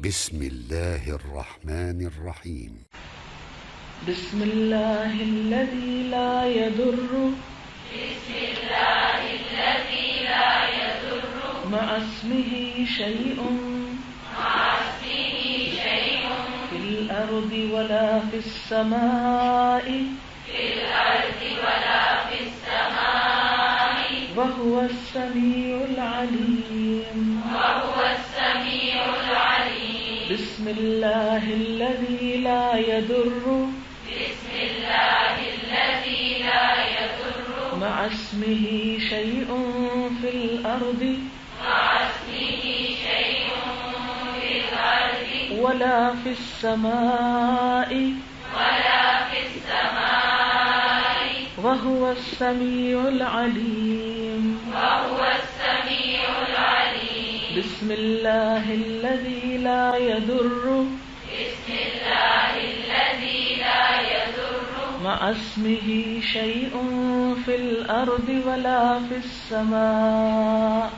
بسم الله الرحمن الرحيم. بسم الله الذي لا يضر مع اسمه شيء في الأرض ولا في السماء وهو السميع العليم. بسم الله الذي لا يضر مع اسمه شيء في الأرض ولا في السماء وهو السميع العليم. بسم الله الذي لا يضر مع اسمه شيء في الأرض ولا في السماء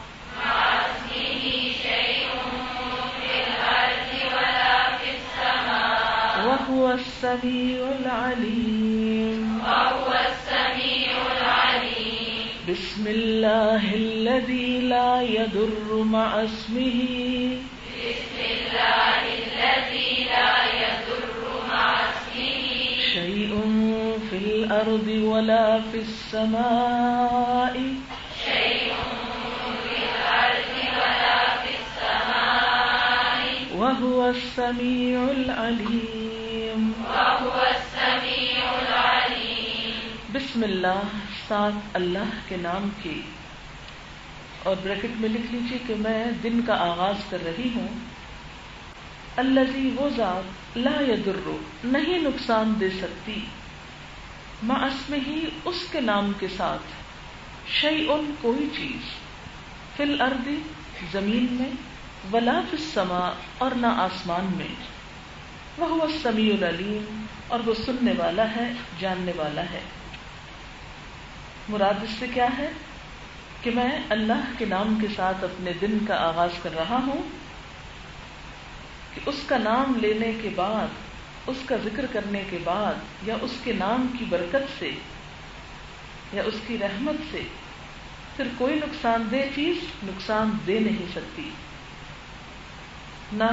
وهو السميع العليم. بسم الله الذي لا يضر مع اسمه شيء في الأرض ولا في السماء وهو السميع العليم. بسم اللہ، ساتھ اللہ کے نام کے، اور بریکٹ میں لکھ لیجیے کہ میں دن کا آغاز کر رہی ہوں. الذی، وہ ذات، لا یضر، نہیں نقصان دے سکتی، مع اسمہ، اس کے نام کے ساتھ، شیء، کوئی چیز، فی الارض، زمین میں، ولا فی السماء، اور نہ آسمان میں، وہو السمیع العلیم، اور وہ سننے والا ہے، جاننے والا ہے. مراد اس سے کیا ہے کہ میں اللہ کے نام کے ساتھ اپنے دن کا آغاز کر رہا ہوں کہ اس کا نام لینے کے بعد، اس کا ذکر کرنے کے بعد، یا اس کے نام کی برکت سے یا اس کی رحمت سے پھر کوئی نقصان دہ چیز نقصان دے نہیں سکتی، نہ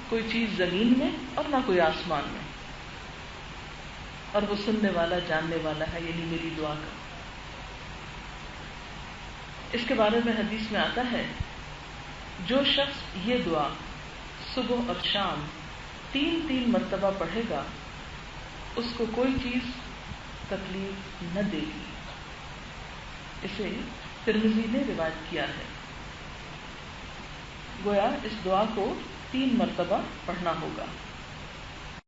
کوئی چیز زمین میں اور نہ کوئی آسمان میں، اور وہ سننے والا، جاننے والا ہے، یعنی میری دعا کا. اس کے بارے میں حدیث میں آتا ہے، جو شخص یہ دعا صبح اور شام 3 مرتبہ پڑھے گا، اس کو کوئی چیز تکلیف نہ دے گی. اسے ترمذی نے روایت کیا ہے. گویا اس دعا کو 3 مرتبہ پڑھنا ہوگا.